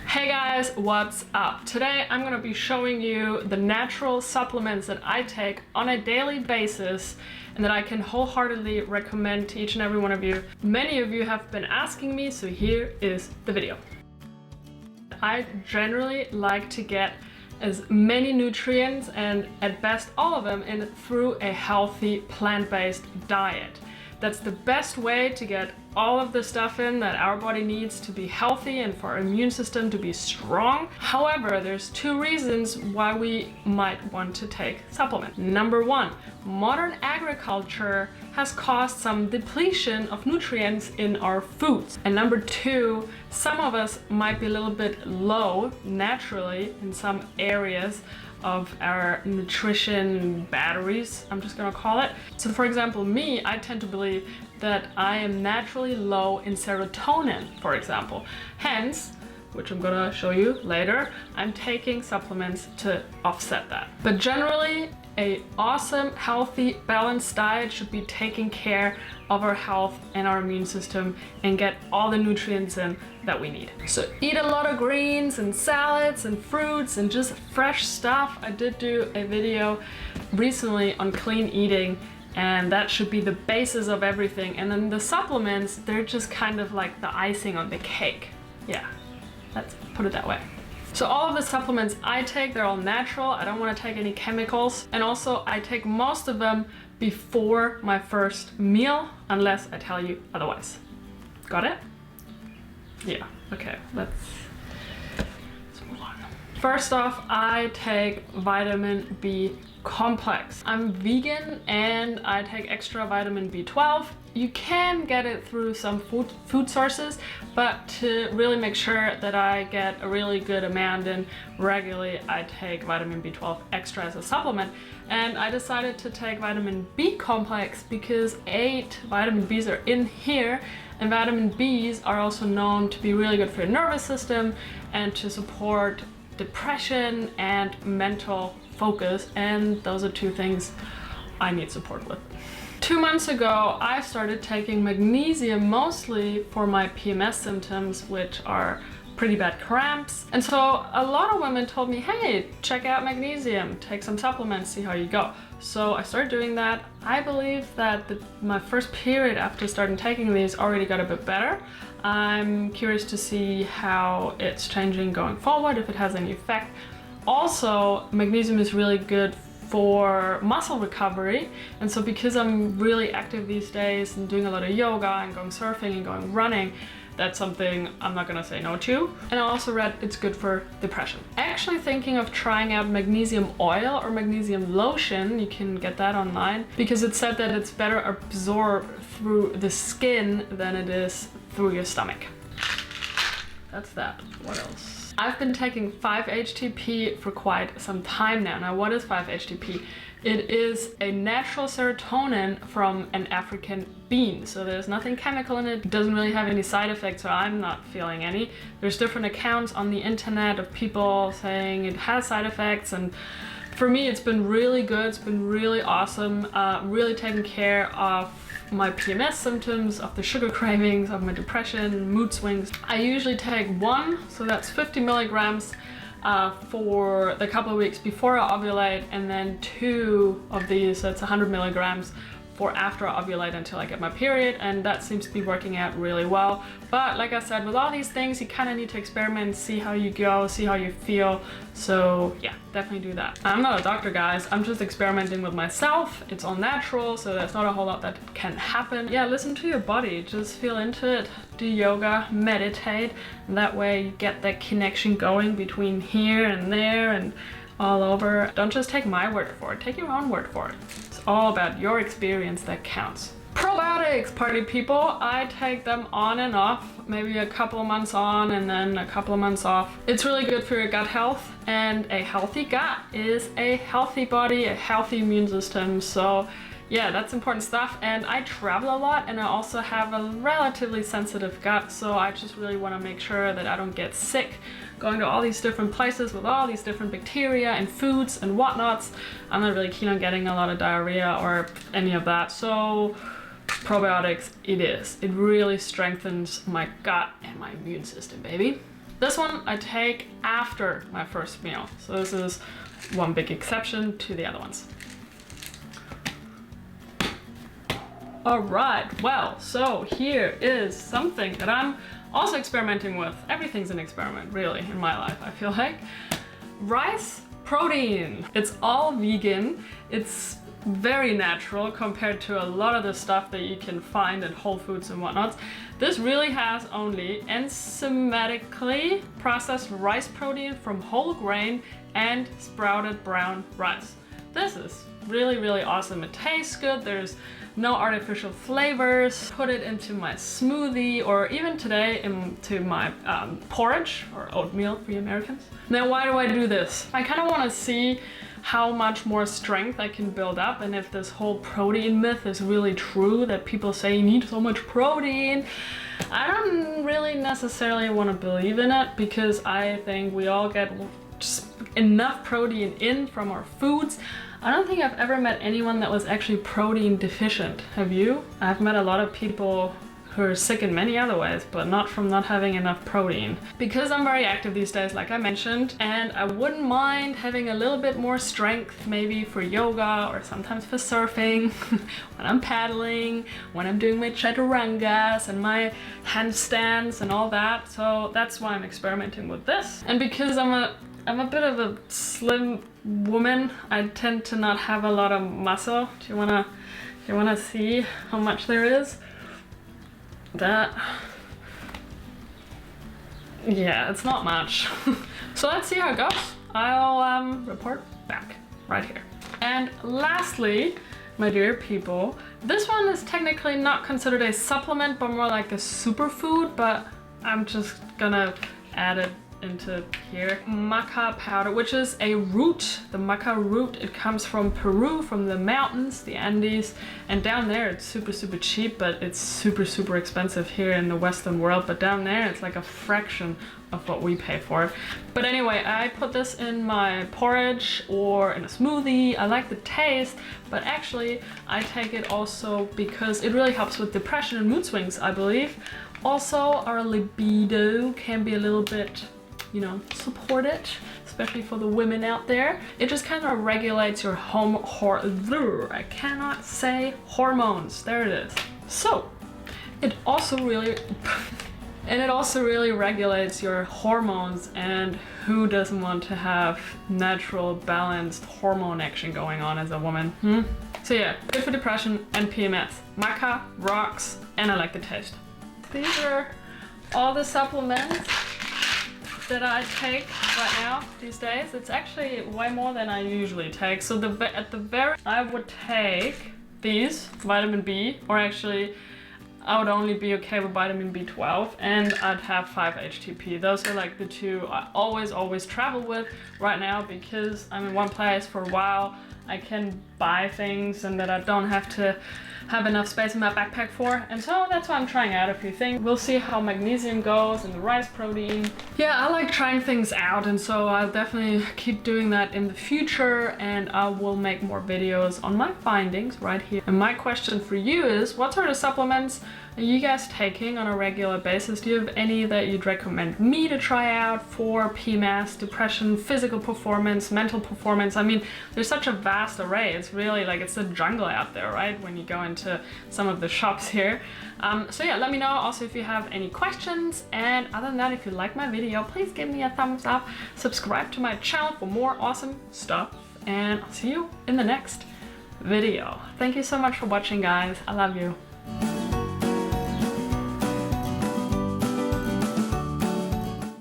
Hey guys, what's up? Today I'm gonna be showing you the natural supplements that I take on a daily basis and that I can wholeheartedly recommend to each and every one of you. Many of you have been asking me, so here is the video. I generally like to get as many nutrients and at best all of them in through a healthy plant-based diet. That's the best way to get all of the stuff in that our body needs to be healthy and for our immune system to be strong. However, there's two reasons why we might want to take supplements. Number one, modern agriculture has caused some depletion of nutrients in our foods. And number two, some of us might be a little bit low naturally in some areas of our nutrition batteries, I'm just gonna call it. So for example, me, I tend to believe that I am naturally low in serotonin, for example. Hence, which I'm gonna show you later, I'm taking supplements to offset that. But generally, an awesome, healthy, balanced diet should be taking care of our health and our immune system and get all the nutrients in that we need. So eat a lot of greens and salads and fruits and just fresh stuff. I did do a video recently on clean eating, and that should be the basis of everything. And then the supplements, they're just kind of like the icing on the cake. Yeah, let's put it that way. So all of the supplements I take, they're all natural. I don't want to take any chemicals. And also I take most of them before my first meal, unless I tell you otherwise. Got it? Yeah, okay, let's move on. First off, I take vitamin B complex. I'm vegan and I take extra vitamin B12. You can get it through some food sources, but to really make sure that I get a really good amount in regularly, I take vitamin B12 extra as a supplement. And I decided to take vitamin B complex because 8 vitamin Bs are in here, and vitamin Bs are also known to be really good for your nervous system and to support depression and mental focus, and those are two things I need support with. 2 months ago, I started taking magnesium mostly for my PMS symptoms, which are pretty bad cramps. And so a lot of women told me, hey, check out magnesium, take some supplements, see how you go. So I started doing that. I believe that my first period after starting taking these already got a bit better. I'm curious to see how it's changing going forward, if it has any effect. Also, magnesium is really good for muscle recovery, and so because I'm really active these days and doing a lot of yoga and going surfing and going running, that's something I'm not gonna say no to. And I also read it's good for depression. Actually thinking of trying out magnesium oil or magnesium lotion, you can get that online, because it said that it's better absorbed through the skin than it is through your stomach. That's that. What else? I've been taking 5-HTP for quite some time now. Now, what is 5-HTP? It is a natural serotonin from an African bean. So there's nothing chemical in it. It doesn't really have any side effects, so I'm not feeling any. There's different accounts on the internet of people saying it has side effects, and for me, it's been really good. It's been really awesome. Really taking care of my PMS symptoms, of the sugar cravings, of my depression, mood swings. I usually take 1, so that's 50 milligrams for the couple of weeks before I ovulate, and then 2 of these, so it's 100 milligrams for after I ovulate until I get my period, and that seems to be working out really well. But like I said, with all these things, you kind of need to experiment, see how you go, see how you feel. So yeah, definitely do that. I'm not a doctor, guys. I'm just experimenting with myself. It's all natural, so there's not a whole lot that can happen. Yeah, listen to your body, just feel into it. Do yoga, meditate, and that way you get that connection going between here and there and all over. Don't just take my word for it, take your own word for it. It's all about your experience that counts. Probiotics, party people, I take them on and off, maybe a couple of months on and then a couple of months off. It's really good for your gut health, and a healthy gut is a healthy body, a healthy immune system. So yeah, that's important stuff. And I travel a lot, and I also have a relatively sensitive gut, so I just really want to make sure that I don't get sick going to all these different places with all these different bacteria and foods and whatnots. I'm not really keen on getting a lot of diarrhea or any of that, so probiotics it is. It really strengthens my gut and my immune system, baby. This one I take after my first meal. So this is one big exception to the other ones. All right, well, so here is something that I'm also experimenting with. Everything's an experiment, really, in my life, I feel like. Rice protein. It's all vegan. It's very natural compared to a lot of the stuff that you can find at Whole Foods and whatnot. This really has only enzymatically processed rice protein from whole grain and sprouted brown rice. This is really, really awesome. It tastes good. There's no artificial flavors. Put it into my smoothie, or even today into my porridge, or oatmeal for you Americans. Now, why do I do this? I kind of want to see how much more strength I can build up, and if this whole protein myth is really true, that people say you need so much protein. I don't really necessarily want to believe in it, because I think we all get just enough protein in from our foods. I don't think I've ever met anyone that was actually protein deficient. Have you? I've met a lot of people who are sick in many other ways, but not from not having enough protein. Because I'm very active these days, like I mentioned, and I wouldn't mind having a little bit more strength, maybe for yoga or sometimes for surfing, when I'm paddling, when I'm doing my chaturangas and my handstands and all that. So that's why I'm experimenting with this. And because I'm a bit of a slim woman, I tend to not have a lot of muscle. Do you wanna see how much there is? That, yeah, it's not much. So let's see how it goes. I'll report back right here. And lastly, my dear people, this one is technically not considered a supplement, but more like a superfood, but I'm just gonna add it into here. Maca powder, which is a root, the maca root. It comes from Peru, from the mountains, the Andes, and down there it's super cheap, but it's super expensive here in the Western world. But down there it's like a fraction of what we pay for it. But anyway, I put this in my porridge or in a smoothie. I like the taste, but actually I take it also because it really helps with depression and mood swings, I believe. Also, our libido can be a little bit, you know, supported, especially for the women out there. It just kind of regulates your I cannot say hormones. There it is. So it also really regulates your hormones, and who doesn't want to have natural balanced hormone action going on as a woman? So yeah, good for depression and PMS. Maca rocks, and I like the taste. These are all the supplements that I take right now these days. It's actually way more than I usually take. So I would take these, vitamin B, or actually I would only be okay with vitamin B12, and I'd have 5-HTP. Those are like the two I always travel with right now, because I'm in one place for a while. I can buy things and that I don't have to have enough space in my backpack for, and so that's why I'm trying out a few things. We'll see how magnesium goes and the rice protein. Yeah, I like trying things out, and so I'll definitely keep doing that in the future, and I will make more videos on my findings right here. And my question for you is, what sort of supplements are you guys taking on a regular basis? Do you have any that you'd recommend me to try out for PMS, depression, physical performance, mental performance? I mean, there's such a vast array. It's really like it's a jungle out there, right? When you go into some of the shops here. So yeah, let me know also if you have any questions. And other than that, if you like my video, please give me a thumbs up, subscribe to my channel for more awesome stuff, and I'll see you in the next video. Thank you so much for watching, guys. I love you.